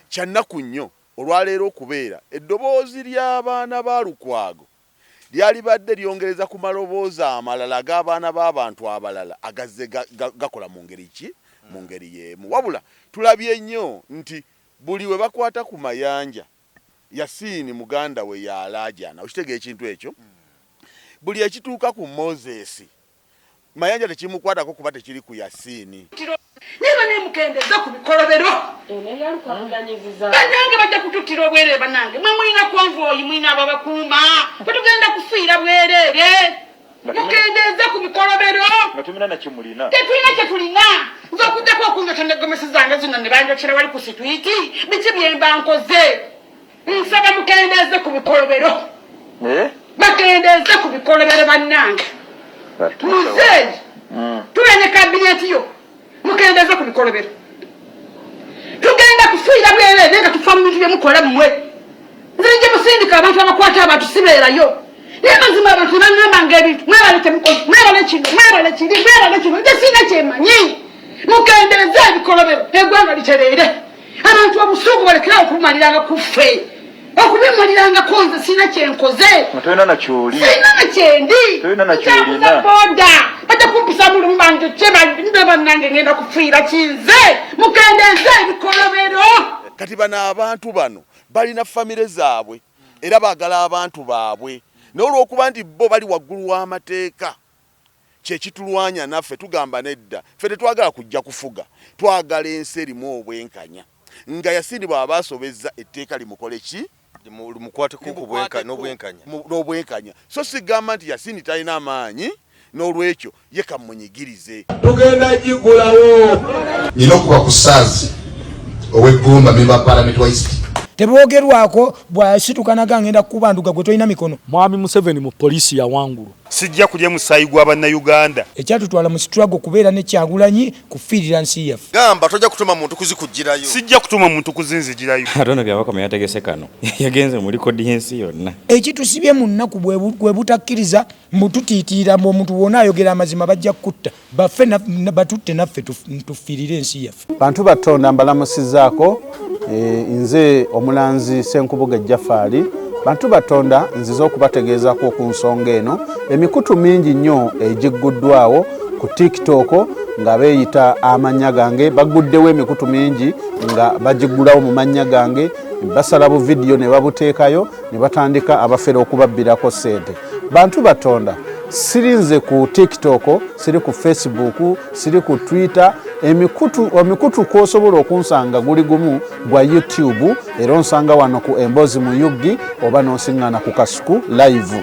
Kyannaku nnyo olwaleero okubeera eddoboozi ly'abaana ba Lukwago lyali badde lyongereza ku maloboozi amalala g'abaana b'abantu abalala agazze gakola mu ngeri ki mu ngeri y'emu. Wabula tulabye nnyo nti buli we bakwata ku mayanja Yasini muganda we yalaajana okitegeera ekintu ekyo buli ekituuka ku Moses mayanja tekimukwatako kuba tekiri ku Yasini. Niba nemukendeza ku bikolobero banange bajja kututira obwerere banange mwe mulina konvoyi mwina ababakuuma tetugenda kufiira bwerere mukendeza ku bikolobero tetulina kyetulina nze okuddako okunjota negomesi zange zino ne banjokera wali ku sitwiti biki byemba nkoze nsaba mukendeze ku bikolobero bakendeze ku bikolobero bannange muzeeyi tulanye kabineti yo mukendeza ku bikolobero tugenda kufiira bwerere nga tufa mu bintu byemukola mmwe nze nje musindika abantu abakwata abantu sibeerayo naye mazima abantu bangambanga ebintu mwebale kino nje siina kyemanyi mukendeza ebikolobero eggwanga litereere abantu obusuugu balekerawo okubumaliranga kuffe okubimalirangako nze siina kyenkoze siina nakyendi ntambuza boda bajja kumpisa mulimu bange bannange ngenda kufiira kinze mukendeze ebikolobero. Kati bano abantu bano balina famire zaabwe era baagala abantu baabwe n'olwokuba nti bo bali waggulu w'amateeka kyekitulwanya naffe tugamba nedda ffe tetwagala kujja kufuga twagala ensi erimu obwenkanya nga Yasini bw'aba asobezza etteeka limukole ki n'obwenkanya so sigamba nti Yasini talina amaanyi n'olwekyo ye kamunyigirize tugenda gigulawo nina okuba ku saazi ow'eggumba memba Parliament wa East tebogerwako bwasitukanaga ngenda kubanduka gwe tolina mikono. Mwami Museveni mu poliisi ya wangulu sijja kulya musayi gwa bannayuganda ekyatutwala mu struggle kubeera ne Kyagulanyi kufiirira nsi yaffe. Gamba tojja kutuma muntu kuzikujjirayo. Sijja kutuma muntu kuzinzijirayo. Atono byabakoma yategese kano yagenze muri kodi yensi yonna. Ekitusibye mu nnaku bwe butakkiriza mututiitira mu omuntu wona ayogera amazima bajja kutta baffe batutte naffe tufiirire ensi yaffe. Bantu batonda mbalamusizaako nze omulanzi Senkubuge Jafari bantu batonda nziza okubategeezako ku nsonga eno emikutu mingi nnyo egigguddwawo ku TikTok nga beeyita amannya gange baguddewo emikutu mingi nga bagiggulawo mu mannya gange basala bu video ne babuteekayo ne batandika abafere okubabbirako ssente. Bantu batonda sirinze ku TikTok siri ku Facebook siri ku Twitter emikutu kwosobola okunsanga guli gumu gwa YouTube era onsanga wano ku Embozi mu Yugi oba nosiŋŋana ku Kasuku live.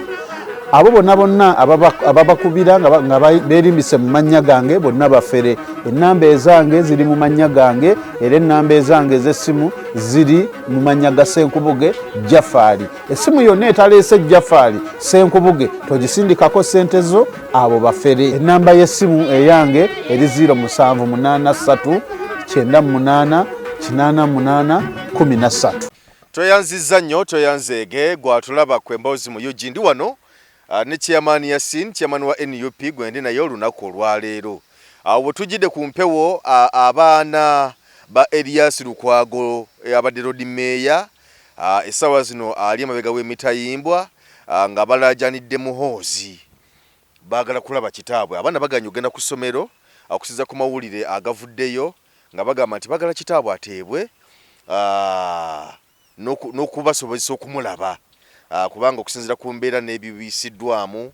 Abo bonna ababakubira nga beerimbise mu mannya gange bonna bafere. Ennamba ezange ziri mu mannya gange era ennamba ezange ez'essimu ziri mu mannya ga Senkubuge Jafari. Essimu yonna etaleese Jafari Senkubuge togisindikako ssente zo abo bafere. Ennamba y'essimu eyange eri 0783 98 88 13. Toyanziza nnyo toyanzeege gwatulaba ku Embozi mu Yugi ndi wano ne chairman Yasini chairman wa NUP gwende naye olunaku olwaleero awo tujide ku mpewo abaana ba Elias Lukwago abadde road mayor esawa zino ali amabega w'emitayimbwa nga balajanidde muhoozi bagala kulaba kitaabwe abaana baganya ogenda ku ssomero akusiza ku mawulire agavuddeyo nga bagamba nti bagala kitaabwe ateebwe n'okubasobozesa okumulaba kubanga okusinzira ku mbeera n'ebibisiddwamu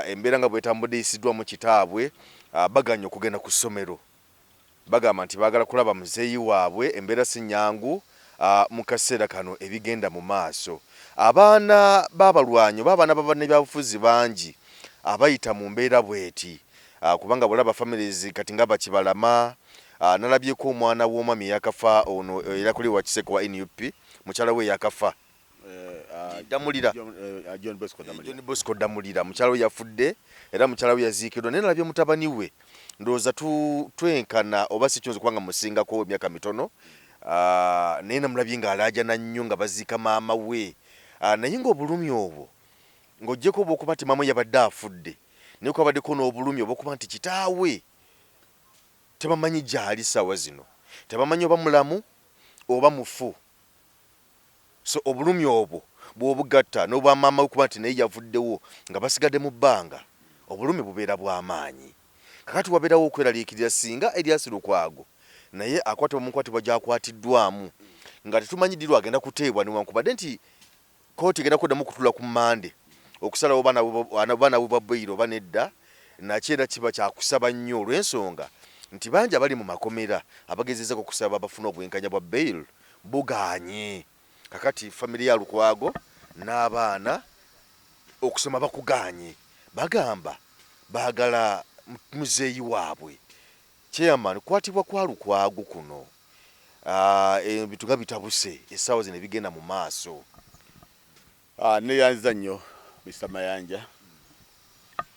embeera nga bwetambudde isiddwamu kitaabwe baganya okugenda ku ssomero bagamba nti bagala kulaba muzeeyi waabwe embeera si nnyangu mu kaseera kano ebigenda mu maaso. Abaana b'abalwanyi oba abaana b'abannabyabufuzi bangi abayita mu mbeera bweti kubanga bwolaba families kati nga Bakibalama nalabyeko omwana w'omwami yakafa ono era kuli wa Kiseko wa NUP mukyala we yakafa Damulira John Bosco Damulira mukyala we yafudde era mukyala we yaziikirwa naye nalabye mutabani we ndowooza twenkana oba si kyonzi kubanga musingako emyaka mitono naye namulabye nga alaajana nnyo nga baziika maama we naye ng'obulumi obwo ng'oggyeko oba okuba nti maama yabadde afudde naye kwabaddeko n'obulumi oba okuba nti kitaawe tebamanyi gy'ali ssaawa zino tebamanyi oba mulamu oba mufu. So obulumi obwo bw'obugatta n'obwa maama okuba nti naye yavuddewo nga basigadde mu bbanga, obulumi bubeera bw'amaanyi. Kakati wabeerawo okweraliikirira singa Erias Lukwago naye akwatibwa mu nkwatibwa gy'akwatiddwamu nga tetumanyidirwa agenda kuteebwa newankubadde nti kooti egenda kuddamu kutula ku Mande okusalawo baana bwe babeiro oba nedda, nakyo era kiba kyakusaba nnyo olw'ensonga nti bangi abali mu makomera abagezezaako okusaba bafuna obwenkanya bwa bail bugaanye. Kakati famire ya Lukwago n'abaana okusoma bakugaanye, bagamba baagala muzeeyi waabwe. Chairman, kwatibwa kwa Lukwago kuno ebintu nga bitabuse essaawa zino bigenda mu maaso. Neyanza nnyo Mr. Mayanja,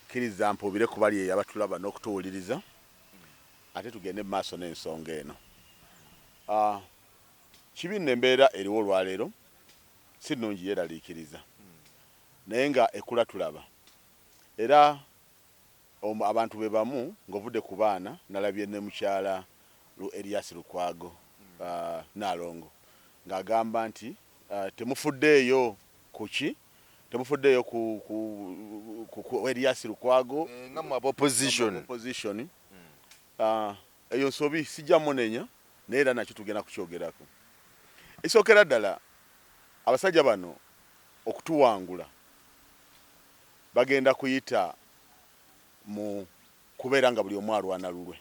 kkiriza mpubire ku bali abatulaba n'okutuwuliriza ate tugende mu maaso n'ensonga eno. Kibi n'embeera eriwo olwaleero si nnungi yeeraliikiriza naye nga ekula tulaba era abantu be bamu ng'ovudde ku baana nalabye ne mukyala Erias Lukwago Nalongo ng'agamba nti temufuddeeyo kuki temufuddeeyo ku Erias Lukwago nga mu opposition eyo nsobi sijja munenya naye era nakyo tugenda kukyogerako. Esookera ddala abasajja bano okutuwangula bagenda kuyita mu kubeera nga buli omu alwana lulwe.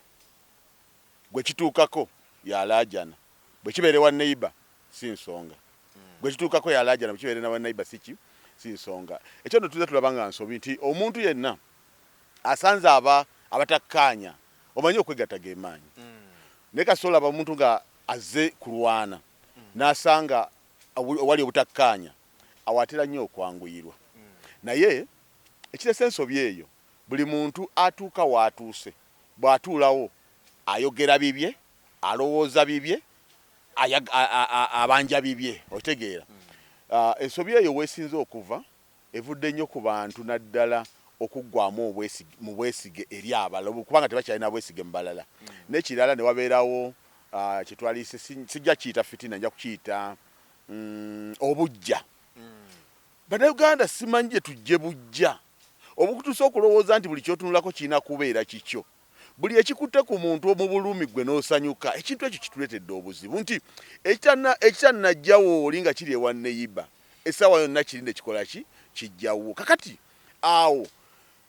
Gwe kituukako yalaajana bwe kibeere wa neighbor si nsonga, gwe kituukako yalaajana bwe kibeere na wa neighbor si nsonga. Ekyo nno tuze tulaba nga nsobi nti omuntu yenna asanze abatakkaanya omanyi okwegatta ge maanyi. Naye kasoola aba omuntu nga azze kulwana n'asanga wali obutakkaanya awatera nnyo okwanguyirwa. Naye ekiresa ensobi eyo buli muntu atuuka waatuuse bw'atuulawo ayogera bibye, alowooza bibye, abanja bibye, okitegeera. Ensobi eyo weesinze okuva evudde nnyo ku bantu naddala okuggwamu mu bwesige eri abalala kubanga tebakyalina bwesige mu balala. N'ekirala ne wabeerawo kyetwaliise sijja kiyita fitina nja kukiyita obujja. Bannayuganda simanyi gye tujje bujja obukutuusa okulowooza nti buli kyotunulako kirina kubeera kikyo. Buli ekikutte ku muntu mu bulumi gwe n'osanyuka ekintu ekyo kituleetedde obuzibu nti ekitannajjawo oli nga kiri ewa neighbor essaawa yonna kirinde kikola ki kijjawo. Kakati awo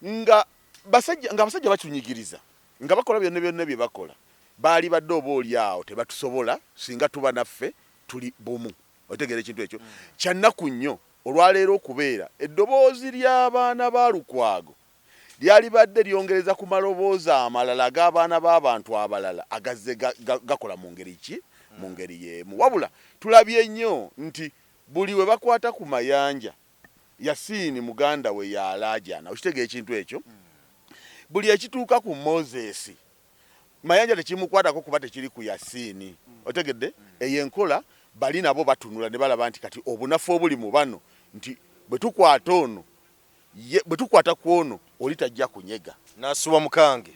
nga abasajja batunyigiriza nga bakola byonna bye bakola baali badde oba oli awo tebatusobola singa tuba naffe tuli bumu. Otegeera ekintu ekyo kyannaku nnyo olwaleero okubeera eddoboozi ly'abaana ba Lukwago lyali badde lyongereza ku maloboozi amalala g'abaana b'abantu abalala agazze gakola mu ngeri ki mu ngeri y'emu. Wabula tulabye nnyo nti buli we bakwata ku Mayanja Yasiini muganda we yalaajana, okitegeera ekintu ekyo. Buli ekituuka ku Moses Mayanja tekimukwatako kuba tekiri ku Yasiini, otegedde eyenkola bali nabo batunula ne balaba nti kati obunafu obuli mu bano nti bwe tukwata ku ono oli tajja kunyega n'asuwa mukange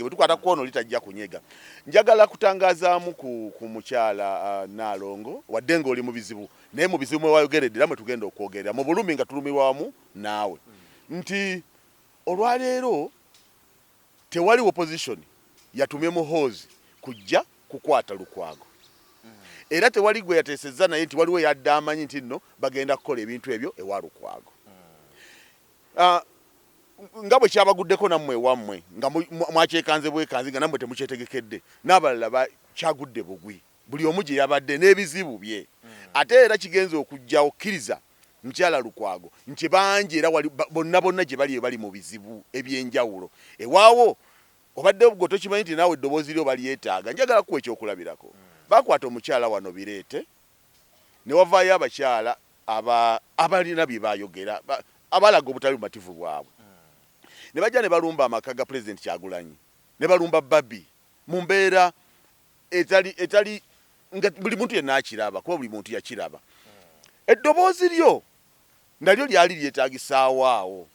bwe tukwata ku ono oli tajja kunyega. Njagala kutangazaamu ku mukyala Nalongo wadde nga oli mu bizibu naye mu bizibu mwe wayogeredde era mwe tugenda okwogerera mu bulumi nga tulumirwamu naawe nti olwaleero tewali opposition yatumye muhoozi kujja kukwata Lukwago era tewali gwe yateesezza naye nti waliwo yadde amanyi nti nno bagenda kukola ebintu ebyo ewa Lukwago. Nga bwe kyabaguddeko nammwe ewammwe nga mwakyekanze bwekanzi nga nammwe temukyetegekedde n'abalala kyagudde bugwi buli omu gye yabadde n'ebizibu bye. Ate era kigenza okujja okkiriza mukyala Lukwago nti bangi era bonna gye bali mu bizibu eby'enjawulo ewaawo obadde gwe tokimanyi nti naawe eddoboozi lyo balyetaaga. Njagala kuwa ekyokulabirako bakwata omukyala wano Bireete ne wavaayo abakyala abalina bye bayogera abalaga obutali bumativu bwabwe ne bajja ne balumba amaka ga President Kyagulanyi ne balumba Babi mu mbeera etali nga buli muntu yenna akiraba kuba buli muntu yakiraba. Eddoboozi lyo nalyo lyali lyetaagisaawo awo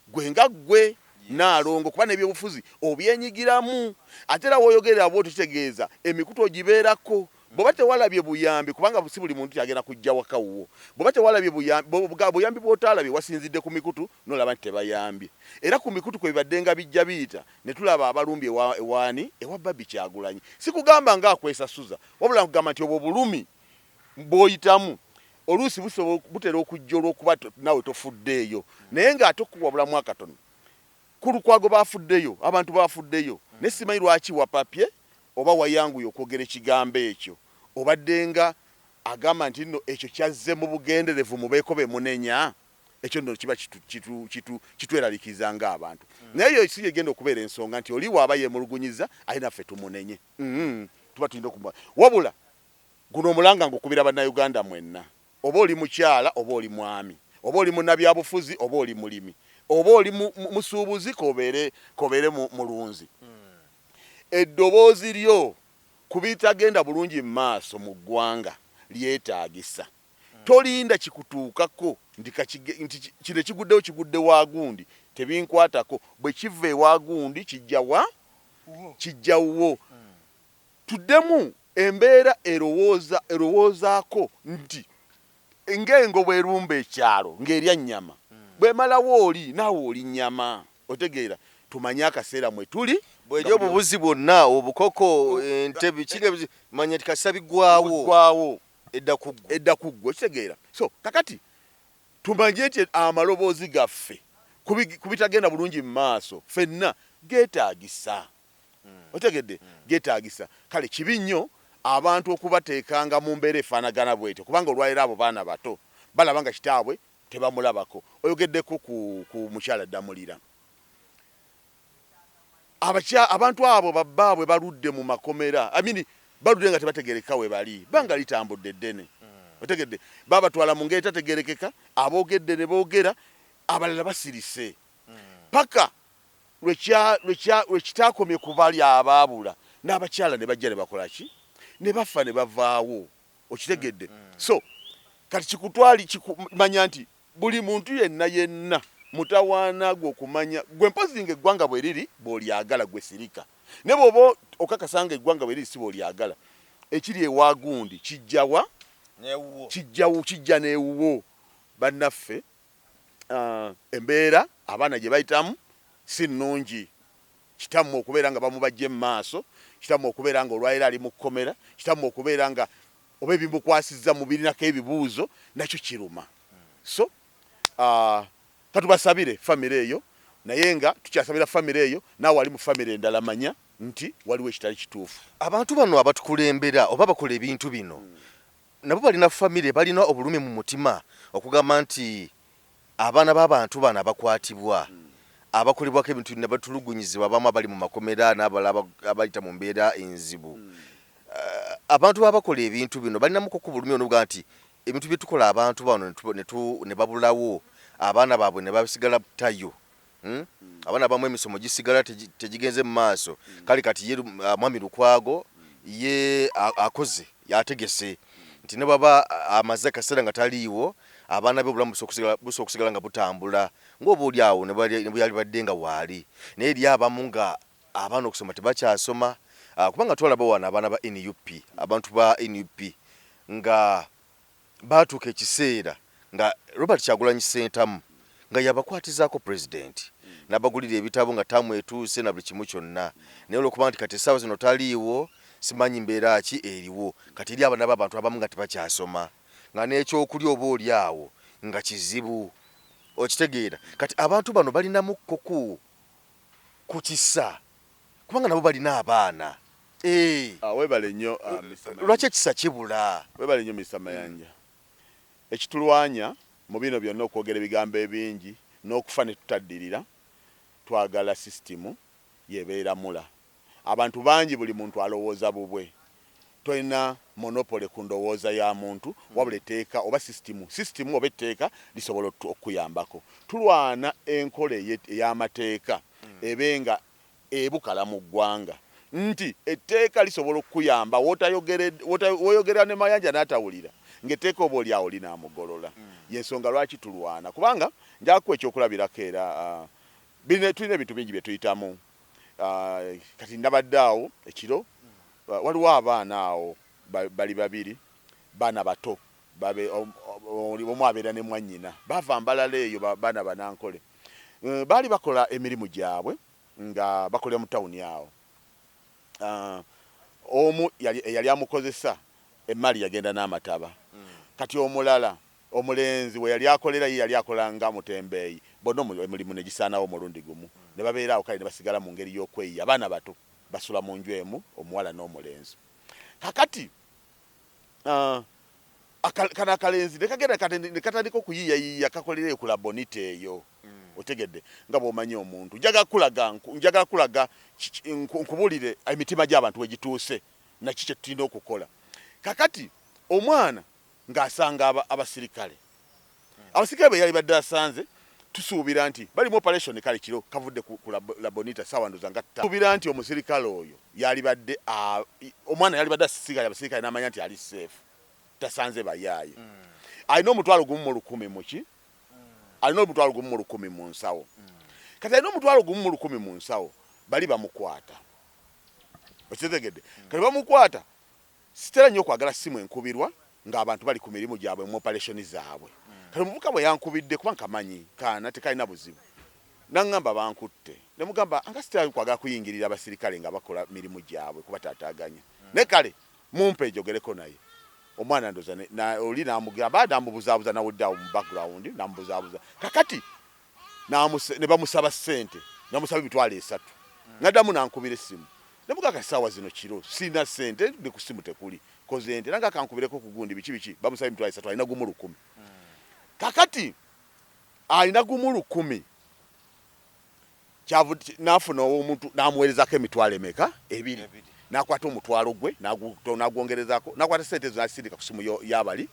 gwe nga gwe Nalongo kuba n'ebyobufuzi obyenyigiramu ate era w'oyogerera bw'otyo kitegeeza emikutu ogibeerako bwoba tewalabye buyambi kubanga si buli muntu yagenda kujja waka wuwo bwoba tewalabye buyambi bw'otalabye wasinzidde ku mikutu n'olaba nti tebayambye era ku mikutu kwe bibadde nga bijja biyita ne tulaba abalumbi ewaani ewa Babby Kyagulanyi si kugamba ng'akwesasuza wabula kugamba nti obwo bulumi bw'oyitamu oluusi butera okujja olw'okuba nawe tofuddeeyo naye ng'ate okuwabulamu akatono ku Lukwago baafuddeyo abantu baafuddeyo ne simanyi lwaki wapapye oba wayanguye okwogera ekigambo ekyo obadde nga agamba nti nno ekyo kyazze mu bugenderevu mubeeko bemunenya ekyo nno kiba kitweralikiza ng'abantu naye yo si yegenda okubeera ensonga nti oli waaba yemulugunyiza aye naffe tumunenye tuba tulina okumuwa wabula guno omulanga ng'okubira bannayuganda mwenna oba oli mukyala oba oli mwami oba oli munnabyabufuzi oba oli mulimi oba oli musuubuzi kobeere mulunzi eddoboozi lyo kubitagenda bulungi mu maaso mu ggwanga lyetaagisa tolinda kikutuukako nti kino kigudde waagundi tebinkwatako bwe kiva ewaagundi kijja wuwo tuddemu embeera erowoozaako nti engengo bwerumba ekyalo ng'erya nnyama bwemalawo oli naawe oli nnyama otegeera tumanye akaseera mwe tuli bw'eri obubuzi bwonna obukoko ente kinga manya nti kasita biggwawo edda kuggwa okitegeera so kakati tumanye nti amaloboozi gaffe kubitagenda bulungi mu maaso ffenna geetaagisa otegedde geetaagisa kale kibi nnyo abantu okubateekanga mu mbeera efaanagana bwetyo kubanga olwaliro abo baana bato balaba nga kitaabwe tebamulabako oyogeddeko ku mukyala Damulira abantu abo babbaabwe baludde mu makomera baludde nga tebategerekeka we bali banga litambudde ddene otegedde babatwala mu ngeri tategerekeka aboogedde ne boogera abalala basirise paka lwekitaakomye ku bali abaabula n'abakyala ne bajja ne bakola ki ne bafa ne bavaawo okitegedde so kati kikumanya nti buli muntu yenna mutawaana gwe okumanya gwe mpozi ng'eggwanga bwe riri bw'olyagala gwe sirika ne bw'oba okakasanga eggwanga bwe riri si bw'olyagala ekiri ewaagundi kijja n'ewuwo bannaffe embeera abaana gye bayitamu si nnungi kitammwe okubeera nga bamubajja mu maaso kitammwe okubeera nga olwaliro ali mu kkomera kitammwe okubeera nga oba ebimukwasizza mu birinako ebibuuzo nakyo kiruma so katubasabire famire eyo naye nga tukyasabira famire eyo naawe ali mu famire endala manya nti waliwo ekitali kituufu abantu bano abatukulembera oba bakola ebintu bino nabo balina famire balina obulumi mu mutima okugamba nti abaana b'abantu bano abakwatibwa abakolebwako ebintu ne batulugunyizibwa abamu abali mu makomera n'abalala abayita mu mbeera enzibu abantu babakola ebintu bino balinamuko ku bulumi onobuga nti ebintu bye tukola abantu bano ne babulawo abaana baabwe ne basigala tayo abaana bamu emisomo gisigala tegigenze mu maaso kale kati ye Mwami Lukwago ye akoze yategese nti ne baba amaze akaseera nga taliiwo abaana be obulamu busobola okusigala nga butambula ng'oba oli awo ne bwali badde nga waali naye eri abamu nga abaana okusoma tebakyasoma kubanga twalaba wano abaana ba NUP abantu ba NUP nga baatuuka ekiseera nga Robert Kyagulanyi Ssentamu nga yabakwatizaako president n'abagulira ebitabo nga tamu etuuse na buli kimu kyonna naye olw'okuba nti kati essaawa zino taliiwo simanyi mbeera ki eriwo kati eri abaana b'abantu abamu nga tebakyasoma nga n'ekyokulya oba oli awo nga kizibu okitegeera kati abantu bano balinamukko ku kisa kubanga nabo balina abaana webale nnyo lwaki ekisa kibula webale nnyo Mr. Mayanja ekitulwanya mu bino byonna okwogera ebigambo ebingi n'okufa ne tutaddirira twagala sisitimu yebeera mula abantu bangi buli muntu alowooza bubwe tolina monopole ku ndowooza ya muntu wabula etteeka oba sisitimu oba etteeka lisobola okuyambako tulwana enkola ey'amateeka ebenga ebukala mu ggwanga nti etteeka lisobola okuyamba woyogera ne Mayanja n'atawulira ng'etteeka oba oli awo linaamugolola yensonga lwaki tulwana kubanga njakuwa ekyokulabirako era tulina ebintu bingi bye tuyitamu kati ndabadde awo ekiro waliwo abaana awo bali babiri bana bato babe omu abeera ne mwannyina bava Mbalala eyo bana banankole baali bakola emirimu gyabwe nga bakolera mu tawuni awo omu yali amukozesa emmali yagenda n'amataba kati omulala omulenzi we yali akolera yali akola nga mutembeeyi bonna emirimu ne gisaanawo omulundi gumu ne babeera awo kale ne basigala mu ngeri y'okweyiya abaana bato basula mu nju emu omuwala n'omulenzi kakati kana akalenzi ne katandika okuyiiyayiiya kakolereyo ku labonite eyo otegedde nga bw'omanyi omuntu njagala kulaga nkubulire emitima gy'abantu we gituuse naki kye tulina okukola kakati omwana ng'asanga abasirikale be yali badde asanze tusuubira nti bali mu operation kale kiro kavudde ku labonita sawa ndoza nga tusuubira nti omusirikale oyo yali badde omwana yali badde asisigala abasirikale n'amanya nti ali safe tasanze bayaaye alina omutwalo gumu mu 100 muki alina omutwalo gumu mu 100 mu nsawo kati alina omutwalo gumu mu 100 mu nsawo bali bamukwata okitegedde kati bamukwata sitera nnyo okwagala simu enkubirwa ng'abantu bali ku mirimu gyabwe mu operation zaabwe kati omuvubuka bwe yankubidde kuba nkamanyi kaana tekalina buzibu naŋŋamba bankutte ne mugamba anga sitera kwagala kuyingirira abasirikale nga bakola mirimu gyabwe kuba taataaganya ne kale mumpe ejogereko naye omwana ndoza oli namugamba namubuzaabuza nawuddeawo mu background namubuzaabuza kakati ne bamusaba ssente namusaba emitwalo 3 naddamu nankubira essimu nemugaga sawa zino kiro sina ssente ne ku ssimu tekuli koze ente nanga kankubireko ku gundi biki bamusaba emitwalo 3 alina gumu 10 kakati alina gumu 10 nafuna omuntu namuweerezako emitwalo emeka 2 nakwata omutwalo gwe nagwongerezako nakwata sente zo nasindika ku simu yabali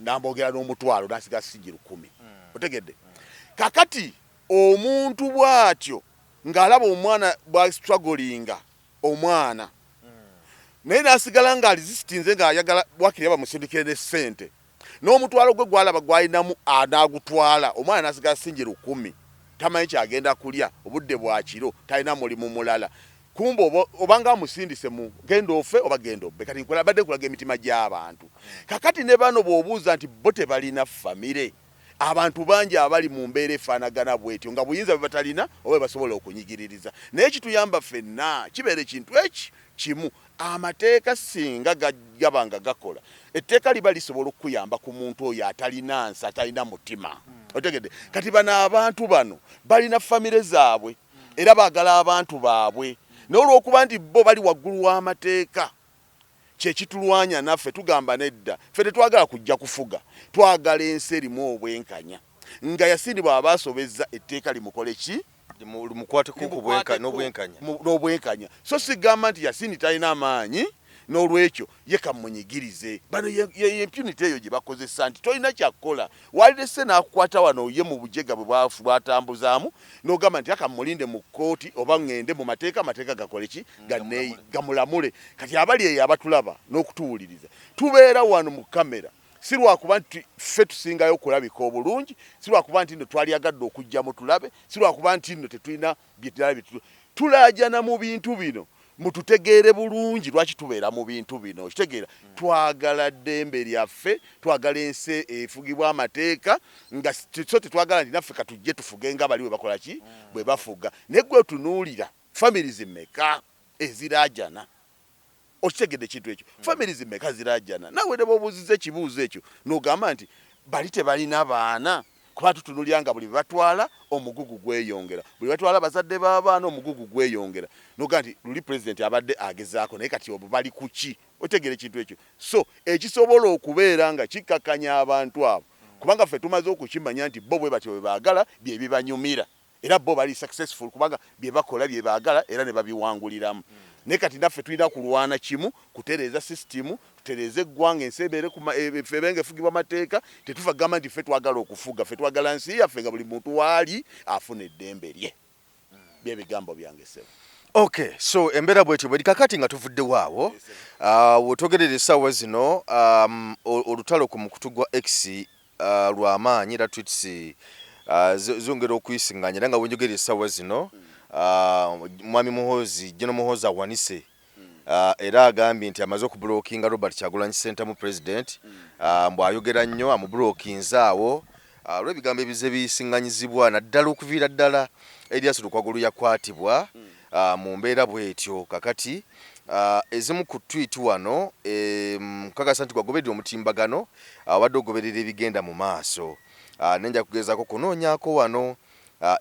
nambogera n'omutwalo nasiga sigi 10 otegedde kakati omuntu bwatyo ng'alaba omwana bwa strugglinga omwana naye nasigala nga alizisitinze ng'ayagala bwakiri bamusindikire ne ssente n'omutwalo gwe gwalaba gwalinamu anagutwala omwana nasigala singi 10 tamanyi kyagenda kulya obudde bwakiro talina mulimu mulala kumbe obanga amusindise mu genda ofe oba genda obbe kati nkola badde kulaga emitima gy'abantu kakati ne bano bw'obuuza nti bo tebalina famire abantu bangi abali mu mbeera efaanagana bwetyo nga buyinza bwe batalina oba basobola okunyigiririza naye kituyamba ffenna kibeera ekintu kimu amateeka singa gaba nga gakola etteeka liba lisobola okuyamba ku muntu oyo atalina nsa atalina mutima otegedde kati bano abantu bano balina famire zaabwe era baagala abantu baabwe n'olwokuba nti bo bali waggulu w'amateeka kyekitulwanya naffe tugamba nedda ffe tetwagala kujja kufuga twagala ensi erimu obwenkanya nga yasindibwa abaasobezza etteeka limukole ki n'obwenkanya so sigamba nti yasindi talina amaanyi n'olwekyo ye kamunyigirize bano impunity eyo gye bakozesa nti tolina kyakkola walirese n'akukwata wano ye mu bujega bwe bwatambuzaamu n'ogamba nti akamulinde mu kkooti oba ŋŋende mu mateeka amateeka gakole ki gamulamule kati abali eyo abatulaba n'okutuwuliriza tubeera wano mu kamera si lwakuba nti ffe tusingayo okulabika obulungi si lwakuba nti nno twalyagadde okujjamu tulabe si lwakuba nti nno tetulina tulaajana mu bintu bino mututegeere bulungi lwaki tubeera mu bintu bino kitegeera twagala ddembe lyaffe twagala ensi efugibwa amateeka nga so tetwagala nti naffe katujje tufuge nga bali bwe bakola ki bwe bafuga naye gwe otunuulira families mmeka eziraajana okitegedde ekintu ekyo families mmeka ziraajana nawe ne bwobuuziza ekibuuzo ekyo n'ogamba nti bali tebalina baana kuba tutunulira nga buli batwala omugugu gweyongera buli batwala bazadde b'abaana omugugu gweyongera noga nti luli president abadde agezaako naye kati obo bali kuki otegera ekintu ekyo so ekisobola okubeera nga kikkakanya abantu abo kubanga ffe tumaze okukimanya nti bo bwe batyo bwe baagala bye bibanyumira era bo bali successful kubanga bye bakola bye baagala era ne babiwanguliramu naye kati naffe tulina kulwana kimu kutereeza sisitimu tutereeze eggwanga ensi ebeenge efugibwa amateeka tetufa gamba nti ffe twagala okufuga ffe twagala nsi yaffe nga buli muntu waali afuna eddembe lye byebigambo byange sebo Okay, so embeera bwetyo bwe kakati nga tuvuddewo awo wetwogerera essaawa zino olutalo ku mukutu gwa X lw'amaanyi era tweets zongera okuyisinganya era nga wenjogerera essaawa zino mwami Muhoozi General Muhoozi awanise era agambye nti amaze okublockinga Robert Kyagulanyi Ssentamu mu president mbwayogera nnyo amublockinze awo olw'ebigambo ebize bisiŋŋanyizibwa naddala okuviira ddala Erias Lukwago yakwatibwa mu mbeera bw'etyo kakati ezimu ku tweet wano mukakasa nti gwagobedde omutimbagano wadde ogoberera ebigenda mu maaso nenja kugezaako kunoonyaako wano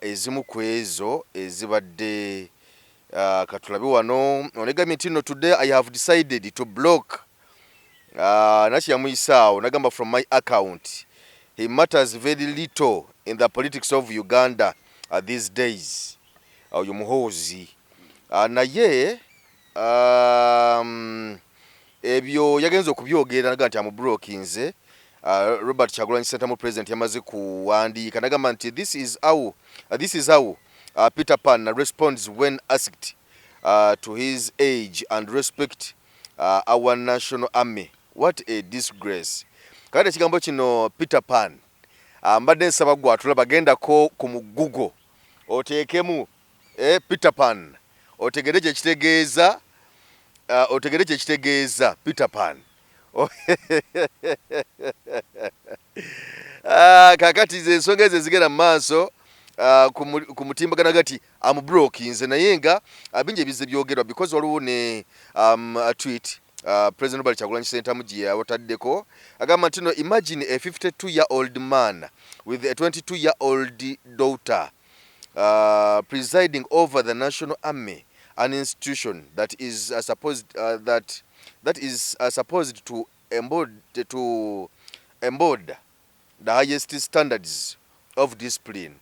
ezimu ku ezo ezibadde katulabe wano onegambye nti no today I have decided to block nakiyamuyisaawo nagamba from my account he matters very little in the politics of Uganda these days oyo Muhoozi naye ebyo yagenze okubyogera naga nti amublockinze Robert Kyagulanyi Ssentamu president yamaze kuwandiika nagamba nti this is how Peter Pan responds when asked to his age and respect our national army. What a disgrace. Kati ekigambo kino Peter Pan mbadde nsaba gwe atulaba gendako ku Google oteekemu Peter Pan otegere kye kitegeeza Peter Pan kakati ze ensonga ezo ezigenda mu maaso ku mutimbagano gati amublockinze naye nga bingi ebize byogerwa because waliwo ne a tweet President Robert Kyagulanyi Ssentamu gye yawotaddeko agamba nti no imagine a 52-year-old man with a 22-year-old daughter presiding over the National Army, an institution that is supposed to embody the highest standards of discipline.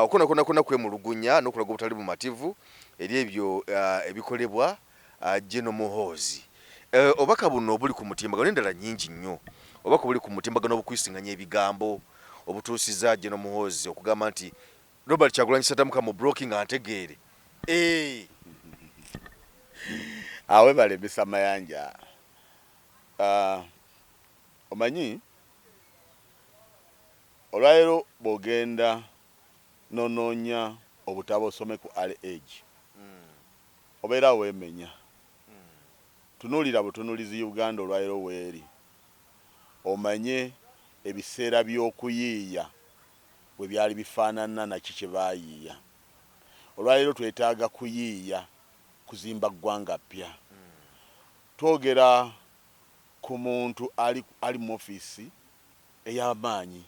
Kuna kwemulugunya n'okulaga obutali bumativu eri ebyo ebikolebwa General Muhoozi. Obaka buno obuli ku mutimbagano endala nnyingi nnyo. Obaka buli ku mutimbagano obukwisinganya ebigambo obutuusiza General Muhoozi okugamba nti Robert Kyagulanyi Ssentamu ka mu blocking antegeere. Awe balebesa mayanja. Omanyi olwairo bogenda nononya obutabo osome ku age obeera weemenya tunulira butunulizi Uganda olwairo weeri omanye ebiseera by'okuyiiya bwe byali bifaanana naki kye baayiiya olwairo twetaaga kuyiiya kuzimba ggwanga ppya twogera ku muntu ali mu ofiisi ey'amaanyi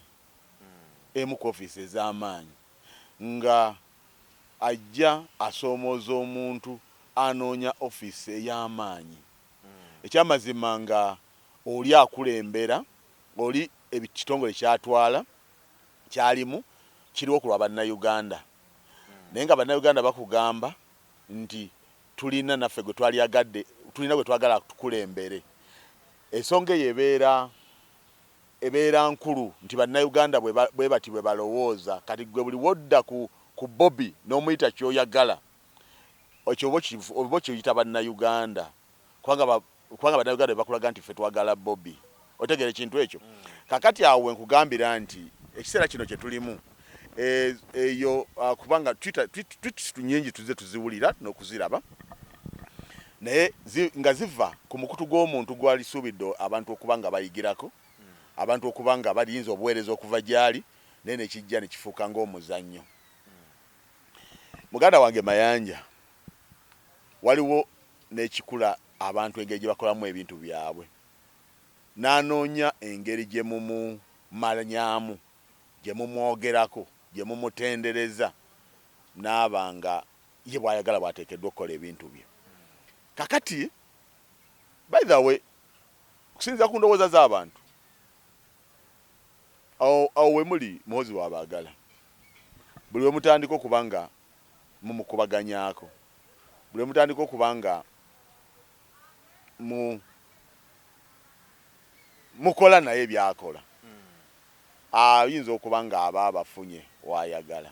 emu ku ofiisi ez'amaanyi nga ajja asoomooza omuntu anoonya ofiisi ey'amaanyi ekyamazima nga oli akulembera oli ekitongole kyatwala kyalimu kiriwo ku lwa bannayuganda naye nga bannayuganda bakugamba nti tulina naffe gwe twalyagadde tulina gwe twagala tukulembere ensonga eyo ebeera nkulu nti bannayuganda bwe bati bwe balowooza kati gwe buli wodda ku Bobby n'omuyita kyoyagala ekyo oba kiyita bannayuganda kubanga bannayuganda bakulaga nti ffe twagala Bobby otegera ekintu ekyo kakati awo nkugambira nti ekiseera kino kye tulimu eyo kubanga tweets nyingi tuze tuziwulira n'okuziraba naye nga ziva ku mukutu gw'omuntu gwalisuubidde abantu okuba nga bayigirako abantu okuba nga baliyinza obuweereza okuva gyali naye nekijja ne kifuuka ng'omuzannyo. Muganda wange Mayanja waliwo n'ekikula abantu engeri gye bakolamu ebintu byabwe n'anoonya engeri gye mumumanyaamu gye mumwogerako gye mumutendereza n'abanga ye bw'ayagala bw'ateekeddwa okukola ebintu bye. Kakati by the way kusinza ku ndowooza z'abantu awo we muli Muhoozi w'abaagala buli we mutandika okuba nga mumukubaganyaako buli we mutandika okuba nga mukola naye byakola ayinza okuba nga aba abafunye w'ayagala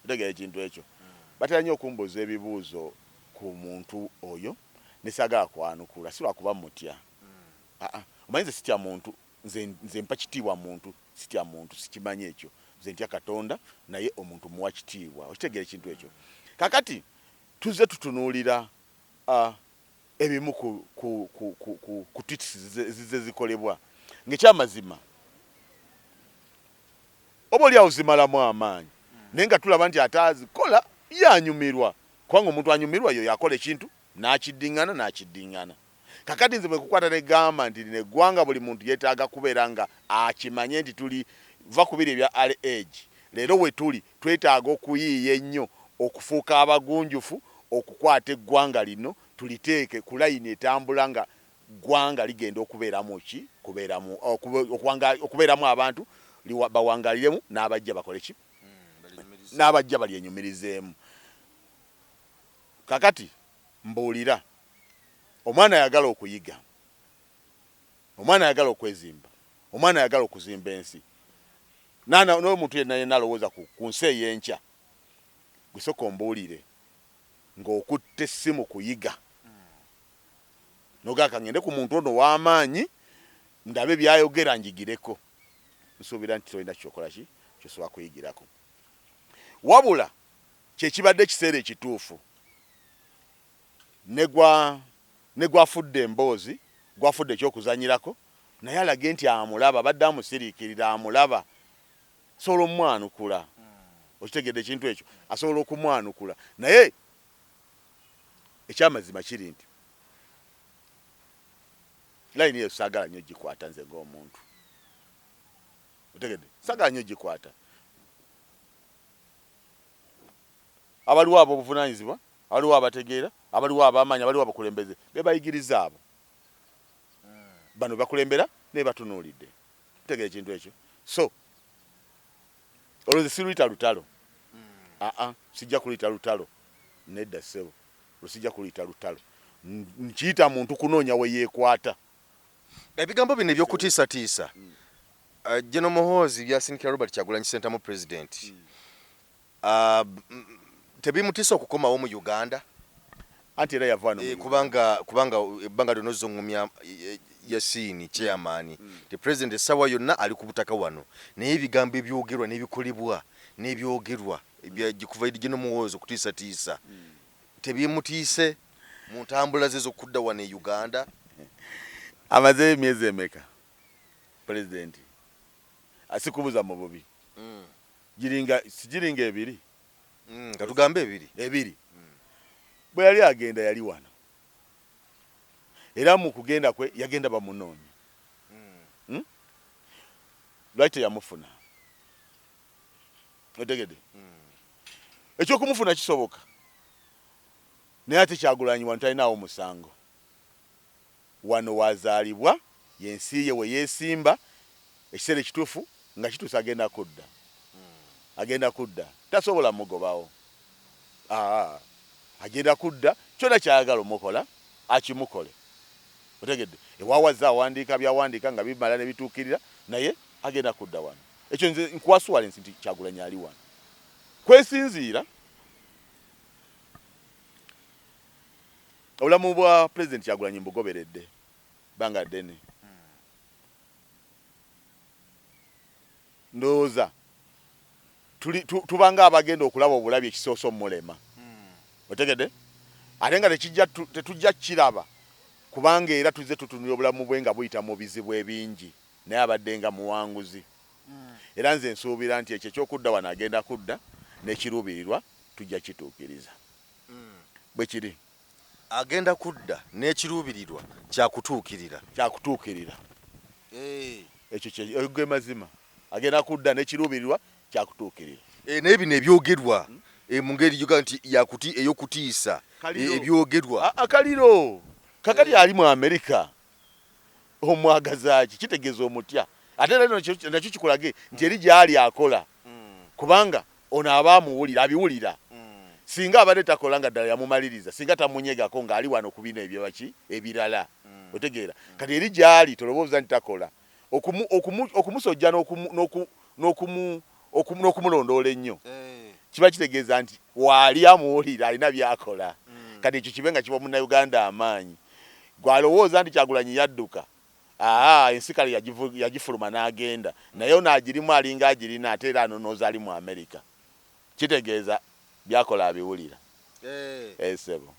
otegera ekintu ekyo batera nnyo okumbuuza ebibuuzo ku muntu oyo nesagala kwanukula si lwakuba mutya omanyi nze sitya muntu nze mpa kitiibwa muntu sitya muntu sikimanyi ekyo nze ntya Katonda naye omuntu muwa kitiibwa okitegera ekintu ekyo kakati tuze tutunuulira ebimu ku tweets zikolebwa ng'ekyamazima oba oli awo zimalamu amaanyi naye nga tulaba nti atazikola yanyumirwa kubanga omuntu anyumirwa yo yakola ekintu n'akiddiŋŋana kakati nze bwe kukwata ne gamba nti lino eggwanga buli muntu yeetaaga kubeera nga akimanye nti tuli va ku biri ebya age leero we tuli twetaaga okuyiiya ennyo okufuuka abagunjufu okukwata eggwanga lino tuliteeke ku layini etambula nga ggwanga ligenda okubeeramu ki okubeeramu abantu bawangaliremu n'abajja bakole ki n'abajja balyenyumirizeemu. Kakati mbuulira omwana ayagala okuyiga, omwana ayagala okwezimba, omwana ayagala okuzimba ensi n'omuntu yenna alowooza ku nsi ey'enkya gusooka ombuulire ng'okutte essimu kuyiga nogaka ngende ku muntu ono w'amaanyi ndabe byayogera njigireko nsuubira nti tolina kyokola ki kyosobola kuyigirako wabula kyekibadde ekiseera ekituufu ne gwafudde emboozi gwafudde ekyokuzanyirako naye alage nti amulaba badde amusiriikirira amulaba asobola omwanukula okitegedde ekintu ekyo asobola okumwanukula naye ekyamazima kiri nti layini eyo saagala nnyo gikwata nze ng'omuntu otegedde saagala nnyo gikwata abaliwo abo obuvunaanyizibwa abaliwo abategeera abaliwo ab'amaanyi abaliwo abakulembeze bebayigiriza abo bano bakulembera naye batunuulidde otegera ekintu ekyo so olwozi siruyita lutalo sijja kuluyita lutalo nedda ssebo lwesijja kuluyita lutalo nkiyita muntu kunoonya we yeekwata ebigambo bino ebyokutiisatiisa General Muhoozi byasindikira Robert Kyagulanyi Ssentamu president tebimutiisa okukomawo mu Uganda anti era yavaano kubanga ebbanga lyonna zongumya Yasini chairman the president esawa yonna ali ku butaka wano naye ebigambo ebyogerwa n'ebikolebwa n'ebyogerwa ebyagikuva General Muhoozi okutiisatiisa tebimutiise mu ntambula ze z'okudda wano e Uganda. Amaze emyezi emeka president asikubuza mu bubi sigiringa ebiri katugambe ebiri bwe yali agenda yali wano era mu kugenda kwe yagenda bamunoonya lwaki yamufuna otegede ekyokumufuna kisoboka naye ate Kyagulanyi wano talinawo musango wano wazaalibwa yensi ye we yeesimba ekiseera ekituufu nga kituusa agenda kudda tasobola mugobawo agenda kudda kyonna kyayagala omukola akimukole otegedde ewawaza awandiika byawandiika nga bimala ne bituukirira naye agenda kudda wano ekyo nze nkwasuwalensi nti Kyagulanyi ali wano kwesinziira obulamu bwa president Kyagulanyi mbugoberedde banga ddene ndowooza tubanga abagenda okulaba obulabi ekisooso mulema otegedde ate nga tetujja kiraba kubanga era tuzze tutunula obulamu bwe nga buyita mu bizibu ebingi naye abadde nga muwanguzi era nze nsuubira nti ekyo ekyokudda wano agenda kudda n'ekiruubirirwa tujja kituukiriza bwe kiri agenda kudda n'ekiruubirirwa kyakutuukirira ekyo ge mazima agenda kudda n'ekiruubirirwa kyakutuukirira naye bino ebyogerwa mu ngeri yoga nti ey'okutiisa ebyogerwa akaliro kakali ali mu Amerika omwagazaaki kitegeeza omutya ate era nakyo kikulage nti eri gy'ali akola kubanga ono aba amuwulira abiwulira singa abadde takola nga ddala yamumaliriza singa tamunyegako ng'ali wano ku bino ebyo baki ebirala otegeera kati eri gy'ali tolowooza nti takola okumusojja n'okumulondoola ennyo kiba kitegeeza nti waali amuwulira alina byakola kati ekyo kibe nga kiba munnayuganda amaanyi gwalowooza nti Kyagulanyi yadduka ensi kale yagifuluma n'agenda naye ono agirimu alinga agirina ate era anonooza ali mu Amerika kitegeeza byakola abiwulira esebo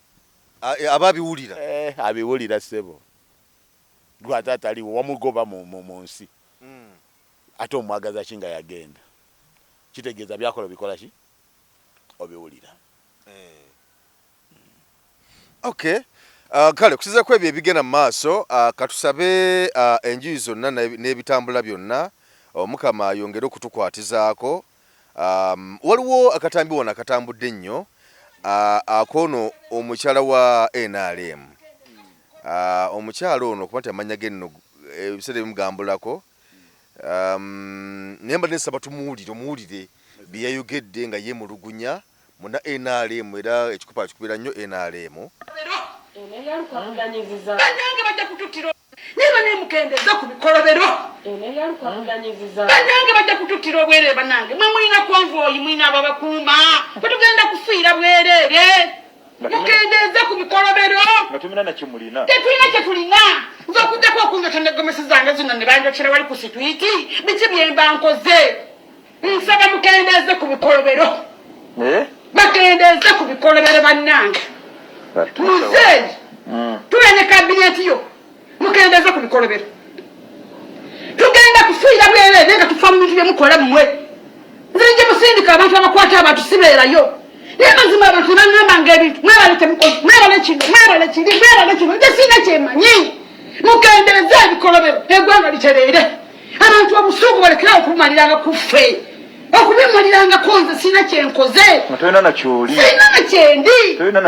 ababiwulira abiwulira ssebo lwataata aliwo wamugoba mu nsi ate omwagaza ki nga yagenda kitegeeza byakola bikola ki obiwulira okay kale kusizaako ebyo ebigenda mu maaso katusabe enjuyi zonna n'ebitambula byonna omukama ayongere okutukwatizaako waliwo akatambi wona akatambudde ennyo akono omukyala wa NRM omukyala ono okuba nti amanya ge nno ebiseera bimugambulako naye mbadde nsaba omuwulire bye yayogedde nga yeemulugunya muna NRM era ekikupa akikubira nnyo NRM banyange bajja kututtira niba nemukendeza ku bikolobero banyange bajja kututtira obwerere banange mwe mulina konvoyi mwina ababakuuma tetugenda kufiira bwerere mukendeze ku bikolobero tetulina kyetulina nze okuddako okunjota negomesi zange zino ne banjokera wali ku situiti biki byemba nkoze nsaba mukendeze ku bikolobero bakendeze ku bikolobero bannange muzeeyi tube ne kabineti yo mukendeze ku bikolobero tugenda kufiira bwerere nga tufa mu bintu byemukola mmwe nze nje musindika abantu abakwata abantu sibeerayo naye mazima abantu baŋŋambanga ebintu mwebale temukozi mwebale kino mwebale kiri mwebale kino nze siina kyemanyi mukendeze ebikolobero eggwanga litereere abantu obusungu balekerawo okubumaliranga ku ffe okubimalirangako nze siina kyenkoze tolina nakyoli siina nakyendi